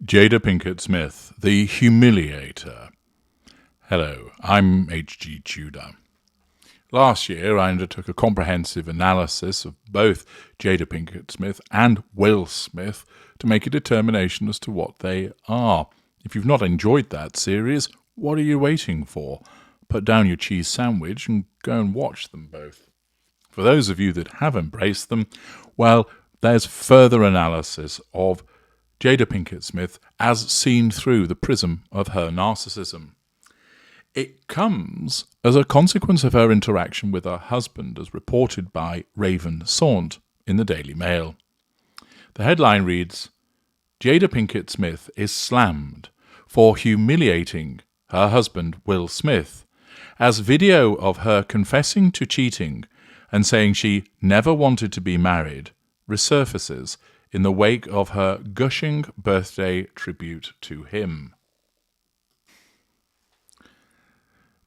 Jada Pinkett-Smith, the Humiliator. Hello, I'm H.G. Tudor. Last year, I undertook a comprehensive analysis of both Jada Pinkett-Smith and Will Smith to make a determination as to what they are. If you've not enjoyed that series, what are you waiting for? Put down your cheese sandwich and go and watch them both. For those of you that have embraced them, well, there's further analysis of Jada Pinkett-Smith as seen through the prism of her narcissism. It comes as a consequence of her interaction with her husband, as reported by Raven Saunt in the Daily Mail. The headline reads, Jada Pinkett-Smith is slammed for humiliating her husband Will Smith, as video of her confessing to cheating and saying she never wanted to be married resurfaces in the wake of her gushing birthday tribute to him.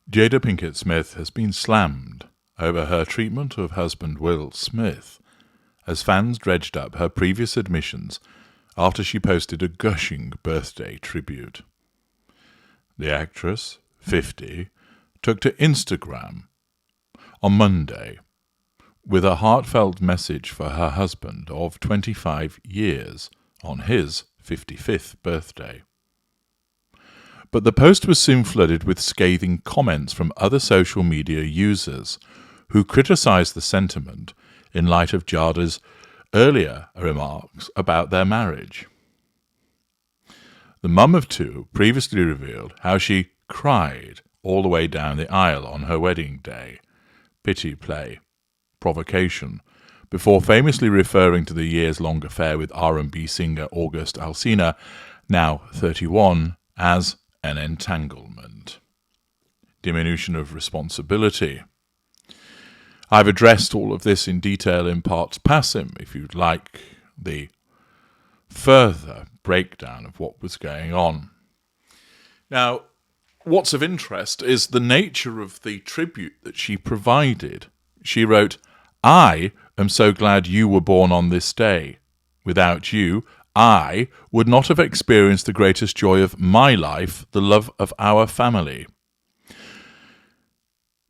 Jada Pinkett-Smith has been slammed over her treatment of husband Will Smith, as fans dredged up her previous admissions after she posted a gushing birthday tribute. The actress, 50, took to Instagram on Monday with a heartfelt message for her husband of 25 years on his 55th birthday. But the post was soon flooded with scathing comments from other social media users who criticised the sentiment in light of Jada's earlier remarks about their marriage. The mum of two previously revealed how she cried all the way down the aisle on her wedding day. Pity play. Provocation, before famously referring to the years-long affair with R&B singer August Alsina, now 31, as an entanglement. Diminution of responsibility. I've addressed all of this in detail in parts passim, if you'd like the further breakdown of what was going on. Now, what's of interest is the nature of the tribute that she provided. She wrote, I am so glad you were born on this day. Without you, I would not have experienced the greatest joy of my life, the love of our family.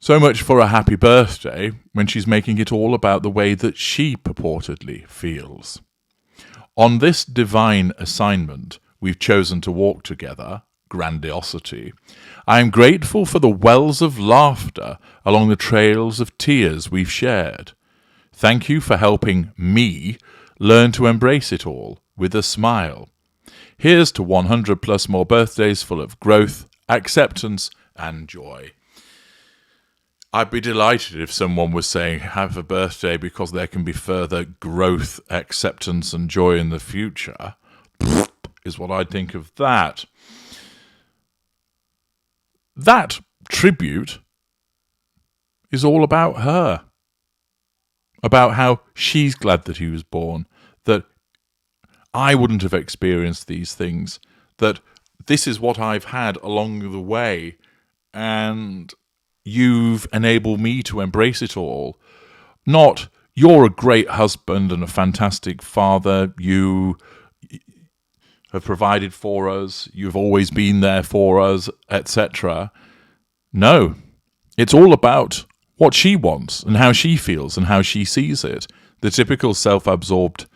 So much for a happy birthday when she's making it all about the way that she purportedly feels. On this divine assignment, we've chosen to walk together, grandiosity. I am grateful for the wells of laughter along the trails of tears we've shared. Thank you for helping me learn to embrace it all with a smile. Here's to 100 plus more birthdays full of growth, acceptance, and joy. I'd be delighted if someone was saying have a birthday because there can be further growth, acceptance, and joy in the future. Is what I'd think of that. That tribute is all about her. About how she's glad that he was born, that I wouldn't have experienced these things, that this is what I've had along the way, and you've enabled me to embrace it all. Not, you're a great husband and a fantastic father, you have provided for us, you've always been there for us, etc. No, it's all about what she wants and how she feels and how she sees it. The typical self-absorbed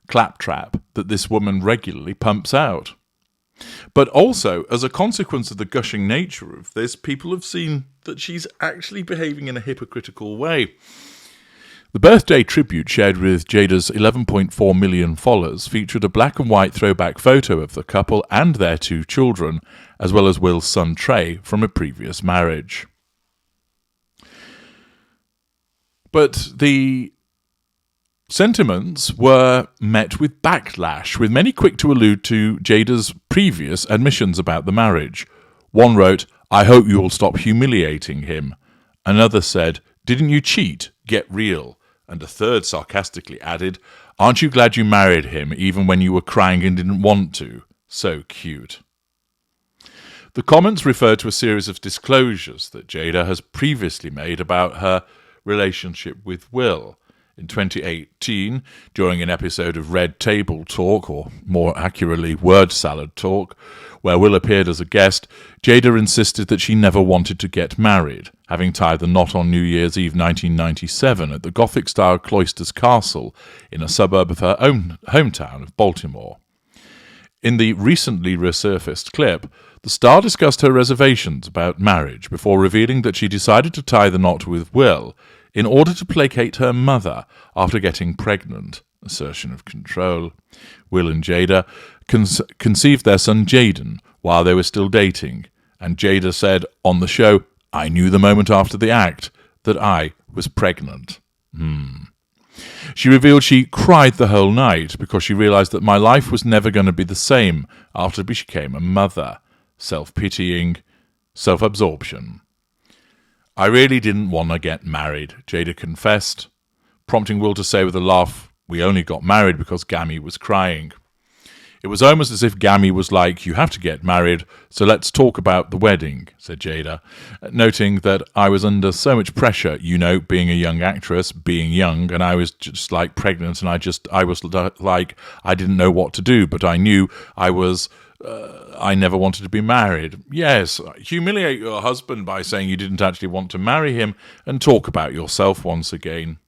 claptrap that this woman regularly pumps out. But also, as a consequence of the gushing nature of this, people have seen that she's actually behaving in a hypocritical way. The birthday tribute shared with Jada's 11.4 million followers featured a black and white throwback photo of the couple and their two children, as well as Will's son Trey from a previous marriage. But the sentiments were met with backlash, with many quick to allude to Jada's previous admissions about the marriage. One wrote, I hope you will stop humiliating him. Another said, didn't you cheat? Get real. And a third sarcastically added, aren't you glad you married him even when you were crying and didn't want to? So cute. The comments referred to a series of disclosures that Jada has previously made about her relationship with Will, In 2018, during an episode of Red Table Talk, or more accurately, Word Salad Talk, where Will appeared as a guest, Jada insisted that she never wanted to get married, having tied the knot on New Year's Eve 1997 at the Gothic-style Cloisters Castle in a suburb of her own hometown of Baltimore. In the recently resurfaced clip, the star discussed her reservations about marriage before revealing that she decided to tie the knot with Will in order to placate her mother after getting pregnant. Assertion of control. Will and Jada conceived their son Jaden while they were still dating, and Jada said on the show, "I knew the moment after the act that I was pregnant." She revealed she cried the whole night because she realized that my life was never going to be the same after she became a mother. Self-pitying, self-absorption. "I really didn't want to get married," Jada confessed, prompting Will to say with a laugh, "We only got married because Gammy was crying." "It was almost as if Gammy was like, 'You have to get married, so let's talk about the wedding,'" said Jada, noting that I was under so much pressure, being a young actress, being young, and I was just like pregnant, and I was like, I didn't know what to do, but I knew I never wanted to be married. Yes, humiliate your husband by saying you didn't actually want to marry him, and talk about yourself once again.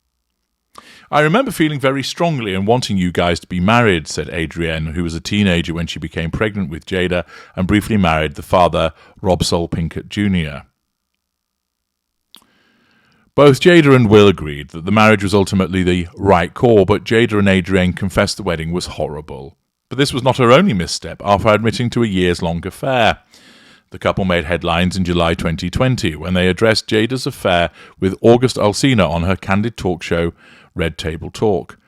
"I remember feeling very strongly and wanting you guys to be married," said Adrienne, who was a teenager when she became pregnant with Jada and briefly married the father, Rob Sol Pinkett Jr. Both Jada and Will agreed that the marriage was ultimately the right call, but Jada and Adrienne confessed the wedding was horrible. But this was not her only misstep after admitting to a years-long affair. The couple made headlines in July 2020 when they addressed Jada's affair with August Alsina on her candid talk show, Red Table Talk.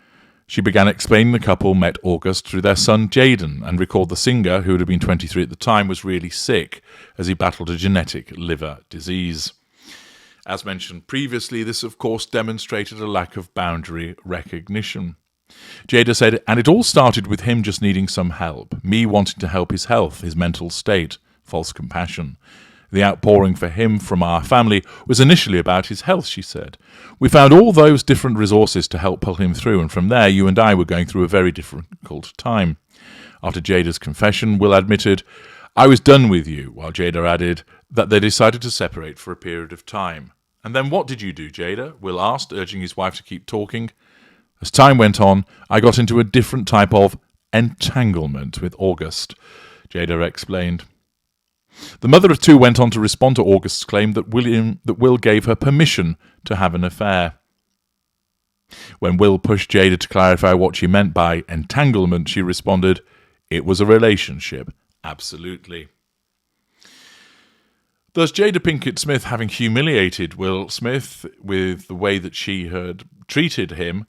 She began explaining the couple met August through their son Jaden and recalled the singer, who would have been 23 at the time, was really sick as he battled a genetic liver disease. As mentioned previously, this of course demonstrated a lack of boundary recognition. Jada said, "And it all started with him just needing some help, me wanting to help his health, his mental state, false compassion. The outpouring for him from our family was initially about his health," she said. "We found all those different resources to help pull him through, and from there you and I were going through a very difficult time." After Jada's confession, Will admitted, "I was done with you," while Jada added that they decided to separate for a period of time. "And then what did you do, Jada?" Will asked, urging his wife to keep talking. "As time went on, I got into a different type of entanglement with August," Jada explained. The mother of two went on to respond to August's claim that Will gave her permission to have an affair. When Will pushed Jada to clarify what she meant by entanglement, she responded, "It was a relationship, absolutely." Thus, Jada Pinkett-Smith, having humiliated Will Smith with the way that she had treated him,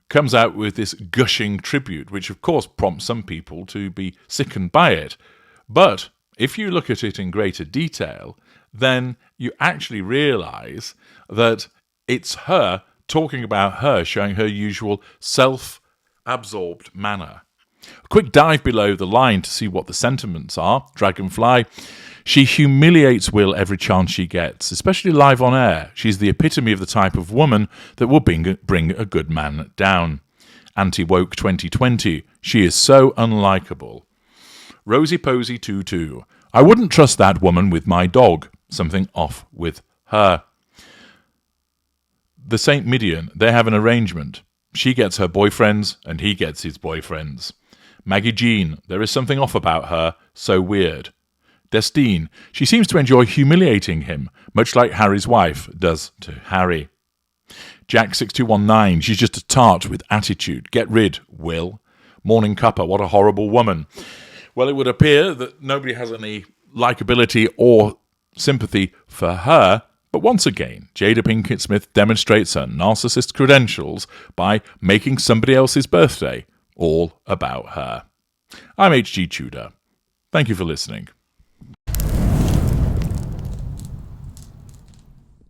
comes out with this gushing tribute, which of course prompts some people to be sickened by it. But if you look at it in greater detail, then you actually realise that it's her talking about her, showing her usual self-absorbed manner. A quick dive below the line to see what the sentiments are. Dragonfly. She humiliates Will every chance she gets, especially live on air. She's the epitome of the type of woman that will bring a good man down. Anti-woke 2020. She is so unlikable. Rosie Posey 22. I wouldn't trust that woman with my dog. Something off with her. The St. Midian. They have an arrangement. She gets her boyfriends and he gets his boyfriends. Maggie Jean. There is something off about her. So weird. Destine. She seems to enjoy humiliating him, much like Harry's wife does to Harry. Jack6219. She's just a tart with attitude. Get rid, Will. Morning Cuppa. What a horrible woman. Well, it would appear that nobody has any likability or sympathy for her, but once again, Jada Pinkett-Smith demonstrates her narcissist credentials by making somebody else's birthday all about her. I'm H.G. Tudor. Thank you for listening.